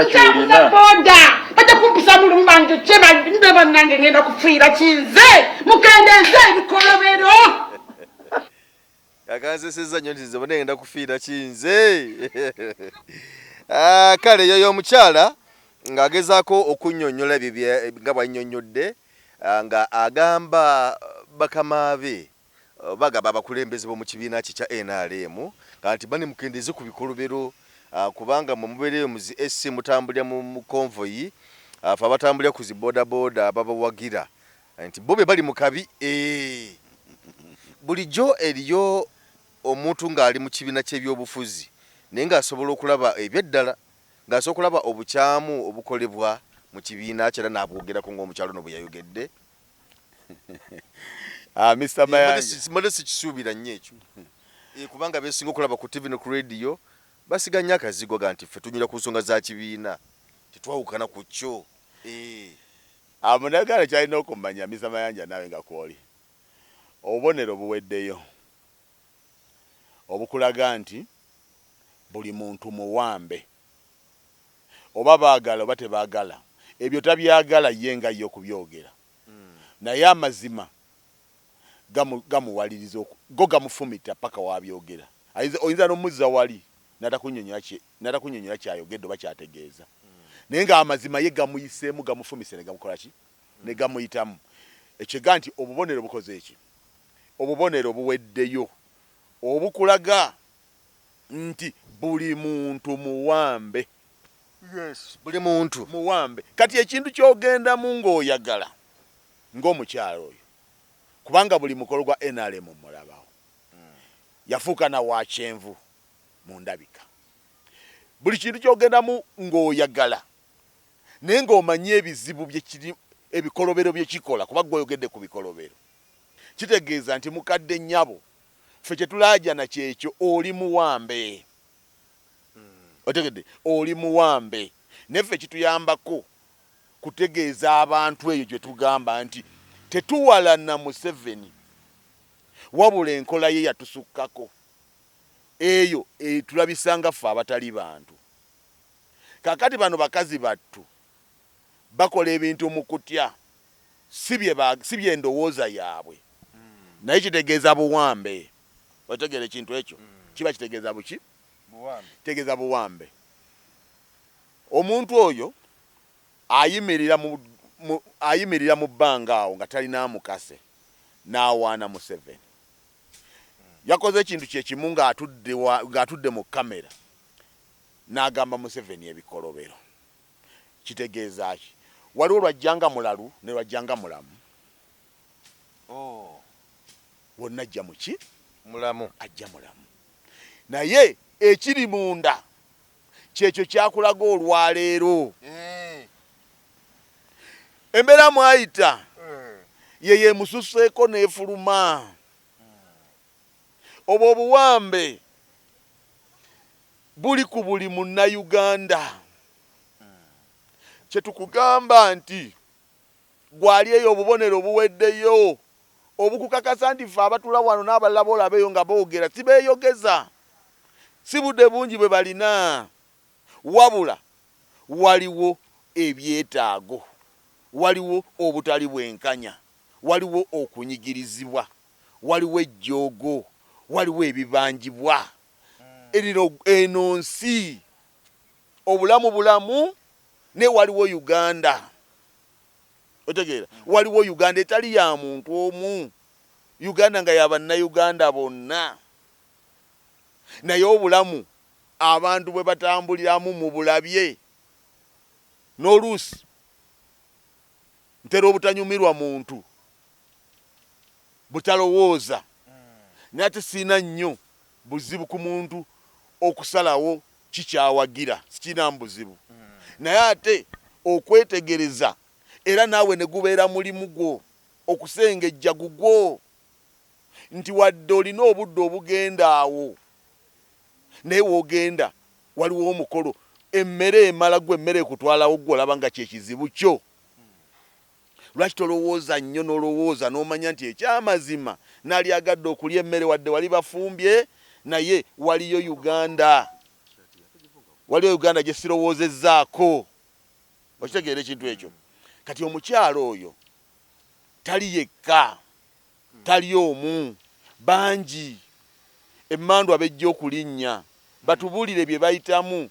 ntambuza boda bajja kumpisa mulimu bange kyebanbe bannange ngenda kufiira kinze mukendeze ebikolobero akanzeseza nnyo nti nze bonna ngenda kufiira kinze kale eyo y'omukyala ng'agezaako okunnyonnyola ebyo nga bwannyonnyodde nga agamba bakama be bagaba abakulembeze b'omu kibiina kye kya NRM nti bane mukendeze ku bikolobero kubanga mubeereyo mu zi SC mutambulira mu konvoyi afe abatambulira ku zi bodaboda ababawagira nti bo be bali mu kabi bulijjo eriyo omuntu ng'ali mu kibiina ky'ebyobufuzi naye ng'asobola okulaba ebyeddala ng'asobola okulaba obukyamu obukolebwa mu kibiina kyera n'abwogerako ng'omukyalo no bwe yayogedde Mr. Mayanja mode sikisuubira nnyo ekyo kubanga beesinga okulaba ku TV ne ku radio basiga nnyo akazigo ga nti ffe tunyira ku nsonga za kibiina tetwawukana ku kyo munagala kyalina okumanya Mr. Mayanja naawe nga kwoli obubonero buweddeyo obukulaga nti buli muntu muwambe oba baagala oba tebaagala ebyo tabyagala ye nga ye okubyogera naye amazima gamuwaliriza go gamufumita paka wabyogera oyinza n'omuzza wali natakunyonyola kyayogedde oba kyategeeza naye nga amazima ye gamuyiseemu gamufumise ne gamukola ki ne gamuyitamu ekiga nti obubonero bukoze eki obubonero buweddeyo obukulaga nti buli muntu muwambe buli muntu muwambe kati ekintu kyogendamu ng'oyagala ng'omukyalo oyo kubanga buli mukolo gwa NRM mulabawo yafuuka na wa kyenvu mu ndabika buli kintu kyogendamu ng'oyagala naye ng'omanye ebizibu byekiri ebikolobero byekikola kuba gweogedde ku bikolobero kitegeeza nti mukadde nnyabo ffe kyetulaajana kyekyo oli muwambe otegedde oli muwambe neffe kituyambako kutegeeza abantu eyo gye tugamba nti tetuwalana Museveni wabula enkola ye yatusukkako eyo tulabisanga ffe abatali bantu kakati bano bakazi battu bakola ebintu mu kutya si byendowooza yaabwe naye kitegeeza buwambe otegere ekintu ekyo kiba kitegeeza buki tegeeza buwambe omuntu oyo ayimirira mu bbanga awo nga talina amukase n'awaana Museveni yakoze ekintu kyekimu ng'atudde mu kamera n'agamba Museveni ebikolobero kitegeeza ki waliwo lwajjanga mulalu ne lwajjanga mulamu wonna ajja muki mulamu ajja mulamu naye ekiri munda kyekyo kyakulaga olwaleero Embeera mwayita yeye mususeeko n'efuluma. Obwo obuwambe buli ku buli munnayuganda. Kyetukugamba nti gwali eyo obubonero buweddeyo obukukakasa nti ffe abatula wano n'abalala boolabeeyo nga boogera sibeeyogeza, si budde bungi bwe balina, wabula waliwo ebyetaago, waliwo obutali bwenkanya, waliwo okunyigirizibwa, waliwo ejjoogo, waliwo ebibanjibwa. Eno nsi obulamu ne waliwo Uganda. Otegeera, waliwo Uganda etali ya muntu omu, Uganda nga y'abannayuganda bonna. Naye obulamu abantu bwe batambuliramu mu bulabye, n'oluusi ntera obutanyumirwa muntu butalowooza, naye ate siina nnyo buzibu ku muntu okusalawo kikyawagira, sikinamu buzibu. Naye ate okwetegereza era naawe ne gubeera mulimu gwo okusengejja gugwo nti wadde olina obudde obugenda awo, naye woogenda waliwo omukolo, emmere emala gwe emmere ekutwalawo gwe olaba nga kyekizibu kyo. Lwaki tolowooza nnyo n'olowooza n'omanya nti ekyamazima naali agadde okulya emmere wadde wali bafumbye, naye waliyo Uganda, waliyo Uganda gye sirowoozezzaako. Okitegeera ekintu ekyo. Kati omukyalo oyo tali yekka, tali omu, bangi. Emmandwa bejja okulinnya batubuulire bye bayitamu,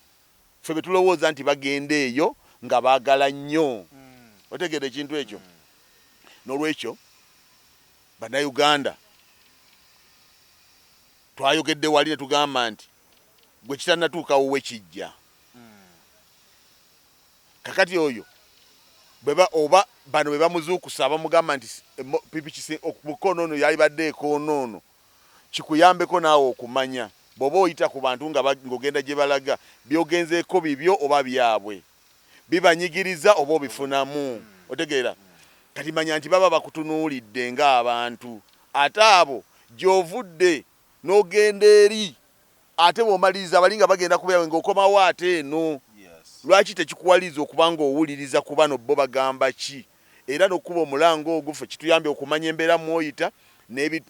ffe be tulowooza nti bagenda eyo nga baagala nnyo. Otegeera ekintu ekyo. N'olwekyo bannayuganda twayogedde wali ne tugamba nti gwe kitannatuukawo we kijja. Kakati oyo oba bano bwe bamuzuukusa bamugamba nti pipi mukono ono yali badde ekoono, kikuyambeko naawe okumanya bw'oba oyita ku bantu ng'ogenda gye balaga by'ogenzeeko bibyo oba byabwe, bibanyigiriza oba obifunamu. Otegeera, kati manya nti baba bakutunuulidde ng'abantu, ate abo gy'ovudde n'ogenda eri ate bw'omaliriza bali nga bagenda kubeerawe ng'okomawo ate eno. Lwaki tekikuwaliza okuba ng'owuliriza ku bano bo bagamba ki, era n'okkuba omulango ogwo ffe kituyambye okumanya embeera mw'oyita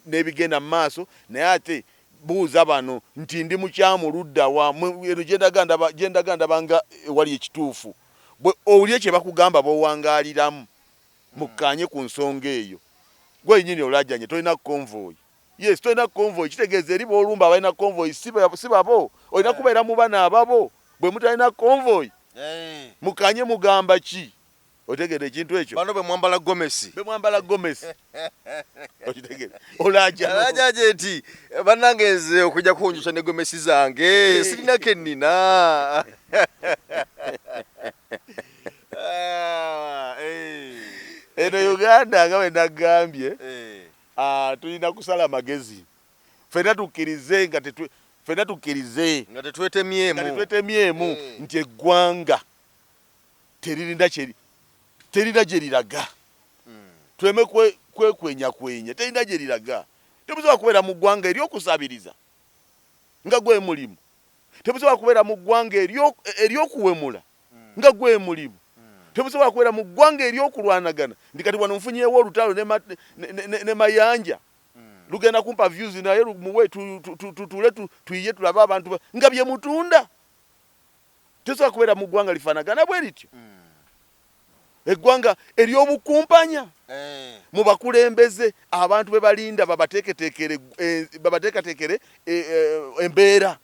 n'ebigenda mu maaso. Naye ate buuza bano nti ndi mukyamu ludda wa eno gye ndaganda banga ewali ekituufu. Bwe owulye kye bakugamba b'owangaaliramu mukkaanye ku nsonga eyo. Gwe nnyini olajjanye tolina convoy. Yes, tolina convoy, kitegeeza eri b'olumba abalina convoy si babo, olina kubeera mu bana ababo. Bwe mutalina convoy mukanye mugamba ki? Otegeera ekintu ekyo. Bano be mwambala gomesi. Be mwambala gomesi. Okitegeera. Olaja nti bannange nze okujja kunjusha ne gomesi zange sirina kennina. Eno Uganda nga bwe nagambye tulina kusala magezi. Ffenna tukkirize nga tetwetemyemu nti eggwanga terina gye liraga. Tuleme kwekwenyakwenya, terina gye liraga. Temusobola kubeera mu ggwanga ery'okusabiriza nga gwe mulimu. Temusobola kubeera mu ggwanga ery'okuwemula nga gwe mulimu. Temusobola kubeera mu ggwanga ery'okulwanagana. Ndi kati wano nfunyeewo olutalo ne mayanja. Lugenda kumpa views naye muwe tutule tuyiye tulabe abantu nga bye mutunda. Tesobola kubeera mu ggwanga lifaanagana bwe lityo. Eggwanga ery'obukumpanya. Mu bakulembeze abantu be balinda babateekateekere embeera.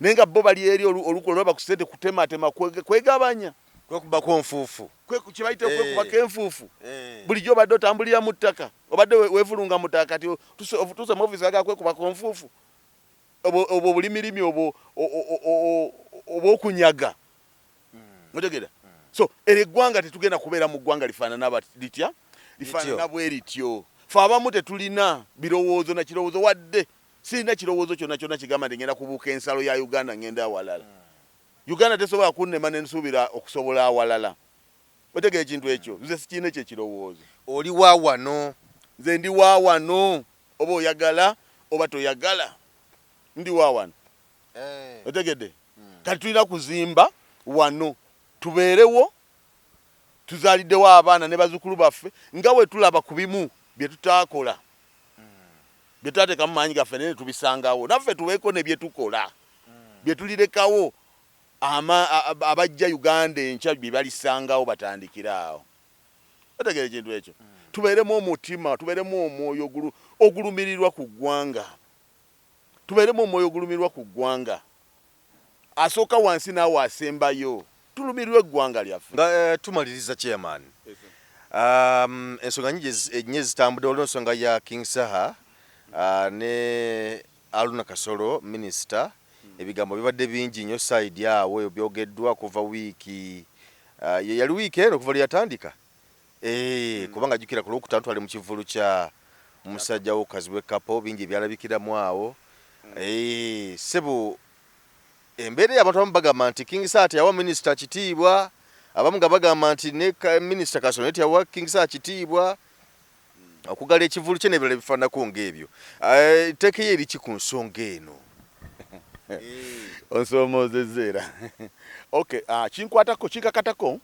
Naye nga bo bali eri olukola lwaba ku ssente kutematema kwegabanya. Kwekubako nfuufu. Kye bayita okwekubako enfuufu. Bulijjo obadde otambulira mu ttaka, obadde weefulunga mu ttaka, kati tuuse mu ofisi aga kwekubako nfuufu. Obwo bulimirimi obw'okunyaga. Otegeera? So era eggwanga tetugenda kubeera mu ggwanga lifaanana litya? Lifaanana bwe lityo. Ffe abamu tetulina birowoozo na kirowoozo, wadde sirina kirowoozo kyonna kigamba nti ngenda kubuuka ensalo ya Uganda ngenda awalala. Uganda tesobola kunnema ne nsuubira okusobola awalala. otegera ekintu ekyo nze sikine kye kirowoozo oli wa wano nze ndi wa wano oba oyagala oba toyagala ndi wa wano otegedde kati tulina kuzimba wano tubeerewo tuzaaliddewo abaana ne bazzukulu baffe nga we tulaba ku bimu bye tutaakola bye tutateekamu maanyi gaffe naye tubisangawo naffe tuweeko ne bye tukola bye tulirekawo abajja Uganda enkya bye balisangawo batandikira awo otegera ekintu ekyo tubeeremu omutima tubeeremu omwoyo ogulumirirwa ku ggwanga tubeeremu omwoyo ogulumirirwa ku ggwanga asooka wansi naawe asembayo tulumirwe eggwanga lyaffe nga tumaliriza chairman ensonga nyingi zitambudde olwo ensonga ya King Saha ne Aluna Kasolo minister ebigambo bibadde bingi nnyo side awe byogeddwa kuva wiiki yali wiiki eno kuva lyatandika kubanga jukira ku Lwokutaano twali mu kivulu kya musajja wokazi w'ekapo bingi byalabikiramu awo sebo embeera y'abantu abamu bagamba nti King Saha yawa minisita kitiibwa abamu nga bagamba nti ne minisita Kasolo yawa King Saha kitiibwa okugala ekivulu kye n'ebirala bifaananako ng'ebyo tteeka ye eriki ku nsonga eno onsoomoozezza okay kinkakatako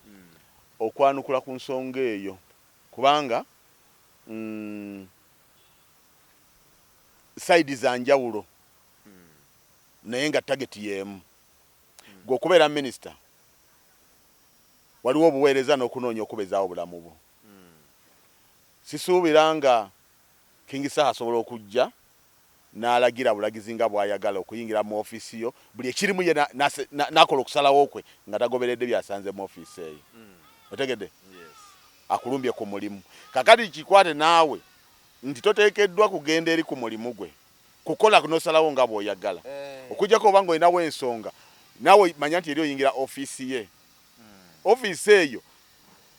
okwanukula ku nsonga eyo kubanga saidi za njawulo naye nga tageti y'emu gwe okubeera minisita waliwo obuweereza n'okunoonya okubezaawo obulamu bwo sisuubira nga King Saha asobola okujja n'alagira bulagizi nga bw'ayagala okuyingira mu ofiisi yo buli ekirimu ye n'akola okusalawo kwe nga tagoberedde byasanze mu ofiisi eyo otegedde akulumbye ku mulimu kakati kikwate naawe nti toteekeddwa kugenda eri ku mulimu gwe kukola n'osalawo nga bw'oyagala okujjako oba ng'olinawo ensonga naawe manya nti eri oyingira ofiisi ye ofiisi eyo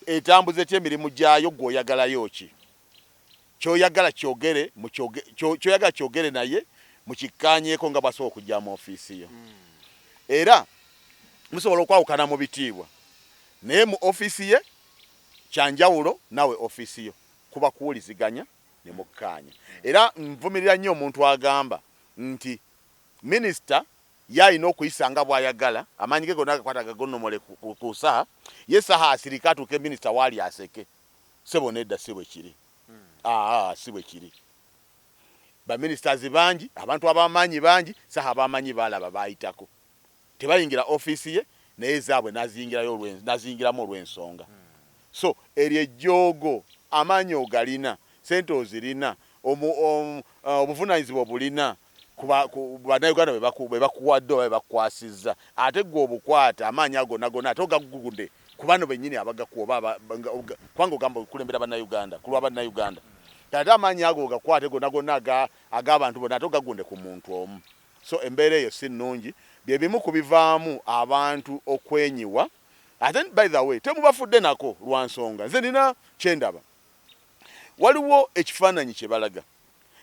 etambuza etya emirimu gyayo gw'oyagalayo ki kyoyagala kyogere kyoyagala kyogere naye mukikkaanyeeko nga bw'asobola okujja mu ofiisi yo era musobola okwawukana mu bitiibwa naye mu ofiisi ye kyanjawulo nawe ofiisi yo kuba kuwuliziganya ne mukkaanya era nvumirira nnyo omuntu agamba nti minisita yalina okuyisa nga bw'ayagala amaanyi ge gonna agakwata gagonnomole ku Saha ye Saha asirika atuuke minisita waali aseke sebo nedda si bwe kiri si bwe kiri baministers bangi abantu ab'amaanyi bangi Saha ab'amaanyi balaba bayitako tebayingira ofiisi ye naye zaabwe naziyingiramu olw'ensonga so eri ejjoogo amaanyi ogalina sente ozirina obuvunaanyizibwa obulina bannayuganda bwe bakuwadde oba bwe bakukwasizza ate gwe obukwata amaanyi ago gonna ate ogagugunde ku bano bennyini abagakuwa kubanga ogamba okulembera bannayuganda kulwa bannayuganda ate amaanyi ago ogakwate gonna ag'abantu bonna ate ogagunde ku muntu omu so embeera eyo si nnungi bye bimu ku bivaamu abantu okwenyiwa ate by the way temubafudde nako lwa nsonga nze nina kyendaba waliwo ekifaananyi kye balaga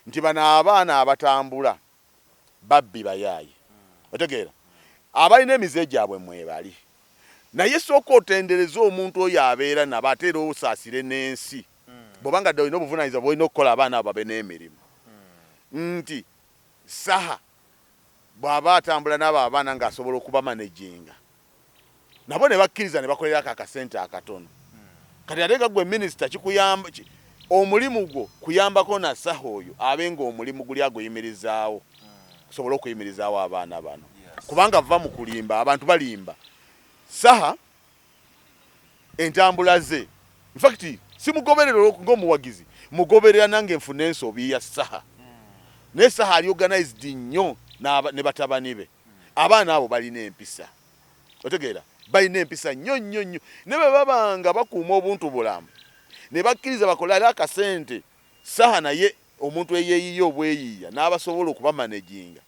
nti bano abaana abatambula babbi bayaayi otegeera abalina emize gyabwe mwebali naye sooka otendereza omuntu oyo abeera nabo ate era osaasire n'ensi bw'obanga ddala olina obuvunaanyizibwa bw'olina okukola abaana abo babe n'emirimu nti Saha bw'aba atambula n'abo abaana ng'asobola okubamanaginga nabo ne bakkiriza ne bakolerako akasente akatono kati ate nga gwe minisita kikuyamba omulimu gwo kuyambako na Saha oyo abe nga omulimu guli aguyimirizaawo kusobola okuyimirizaawo abaana bano kubanga va mu kulimba abantu balimba Saha entambula ze infact simugoberera ng'omuwagizi mugoberera nange nfuna ensobi ya Saha naye Saha ali organized nnyo ne batabani be abaana abo balina empisa otegeera balina empisa nnyo ne bwe babanga bakuuma obuntu bulamu ne bakkiriza bakolera akasente Saha naye omuntu eyeeyiya obweyiiya n'abasobola okubamanaginga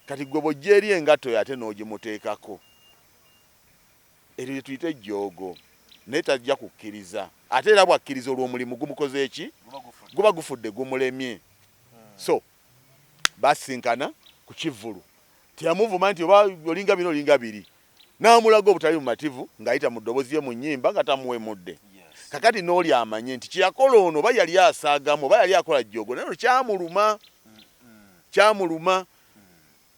kati gwe bw'ojja eri engatto yo ate n'ogimuteekako eryo lye tuyita ejjoogo naye tajja kukkiriza ate era bwakkiriza olw'omulimu gumukoze eki guba gufudde gumulemye so basinkana ku kivulu tiyamuvuma nti oba olinga bino olinga biri n'amulaga obutali mumativu ng'ayita mu ddoboozi ye mu nnyimba nga tamuwemudde. Kakati n'oli amanye nti kyeyakola ono oba yali asaagamu oba yali akola jjogo naye kyamuluma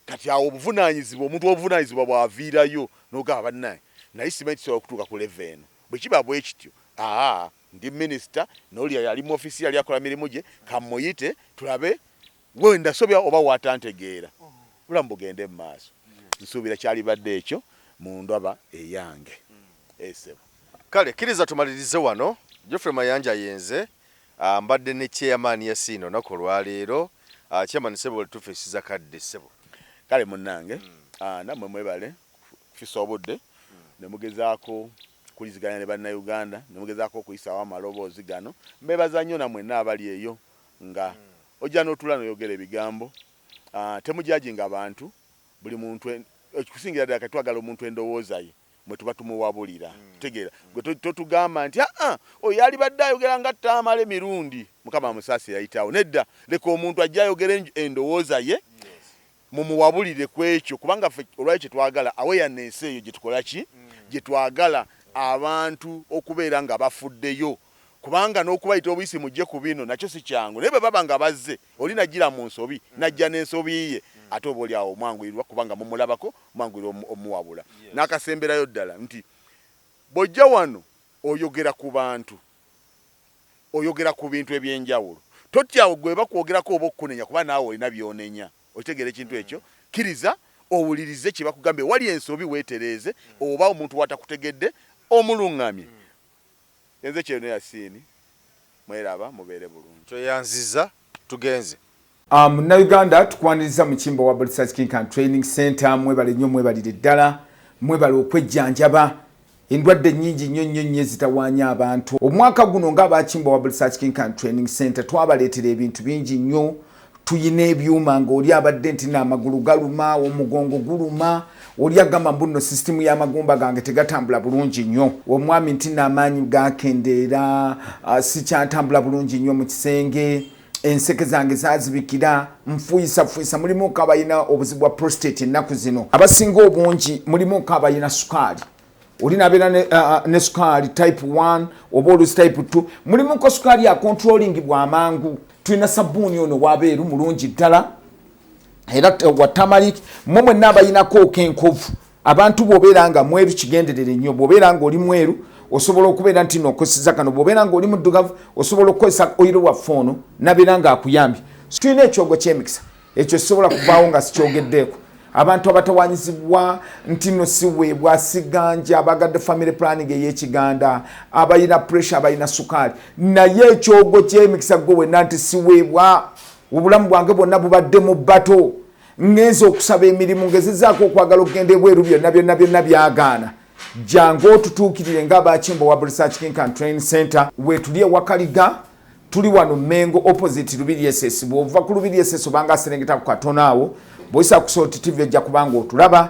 kati awo obuvunaanyizibwa omuntu obuvunaanyizibwa bw'aviirayo n'ogamba bannaye naye simanyi kisobola okutuuka ku leve eno bwe kiba bwe kityo ndi minisita n'oli yali mu ofisi yali akola mirimu gye kamuyite tulabe wenda sobya oba watantegeera bulamu bugende mu maaso nsuubira kyalibadde ekyo mu ndaba eyange esebo. Kale kiriza tumalirize wano. Geoffrey Mayanja yenze mbadde ne chairman ya sino nako lwaleero chairman sebo tufisiza kadde sebo. Kale munnange namwe mwebale kufisa obudde ne mugezaako kuliziganya ne bannayuganda ne mugezaako okuyisaawo amaloboozi gano mbebaza nnyo namwe n'abali eyo nga ojja n'otula n'oyogera ebigambo temujajinga abantu buli muntu okusingira ddala kati twagala omuntu endowooza ye mwe tuba tumuwabulira tegeera gwe totugamba nti oyo alibadde ayogera nga taamala emirundi mukama musaasi yayitawo nedda leka omuntu ajja ayogera endowooza ye mumuwabulire ku ekyo kubanga ffe olwaki twagala awareness eyo gye tukola ki gye twagala abantu okubeera nga bafuddeyo kubanga n'okubayita obuyisi mujje ku bino nakyo si kyangu naye bwe baba nga bazze oli najjira mu nsobi najja n'ensobi ye ate oba oli awo omwanguirwa kubanga mumulabako omwanguirwa omuwabula n'akasemberayo ddala nti bw'ojja wano oyogera ku bantu oyogera ku bintu ebyenjawulo totyawo gwe bakwogerako oba okkunenya kuba naawe olina byonenya otegeera ekintu ekyo kiriza owulirize kye bakugambye wali ensobi weetereeze oba omuntu watakutegedde omuluŋŋamye enze kyeno yasiini mweraba mubeere bulungi tweyanziza tugenze. Munnayuganda tukwaniriza mu kimbo wa Research King and Training Center mwebale nnyo mwebalire ddala mwebale okwejjanjaba endwadde nnyingi nnyo ezitawaanya abantu. Omwaka guno ng'abakimbo wa Research King and Training Center twabaleetera ebintu bingi nnyo. Tuyina ebyuma ng'oli abadde nti n'amagulu galuma omugongo guluma oli agamba mbuno system y'amagumba gange tegatambula bulungi nnyo omwami nti n'amaanyi gakendeera sikyatambula bulungi nnyo mu kisenge enseke zange zazibikira nfuyisa mulimu kabayina obuzibu bwa prostate ennaku zino abasinga obungi mulimu kabayina sukaali oli nabeera ne sukaali type 1 oba olusi type 2 mulimu ko sukaali ya controlling bw'amangu. Tulina sabbuuni ono wabeeru mulungi ddala era wa tamalik mmwe n'abayinako kenkovu abantu bw'obeera nga mweru kigenderere nnyo bw'obeera nga oli mweru osobola okubeera nti n'okozesa kano bw'obeera nga oli muddugavu osobola okukozesa oyiro waffe ono nabeera nga akuyambye. Tulina ekyogo ky'emikisa ekyo kisobola kuvaawo nga sikyogeddeeko abantu abatawanyizibwa nti no siweebwa siganja abagadde family planning ey'ekiganda abayina pressure abayina sukaali naye ekyogo ky'emikisa gwe wenna nti siweebwa obulamu bwange bwonna bubadde mu bbato ngenza okusaba emirimu ngezezaako okwagala okugenda ebweru byonna byagaana jangu otutuukirire ng'abakimbo wa Research King and Training Center wetuli ewakaliga tuli wano Mengo opposite Lubiri SS bw'ova ku Lubiri SS obanga aserengeta ku katono awo bw'oyisa ku Salt TV ejja kubanga otulaba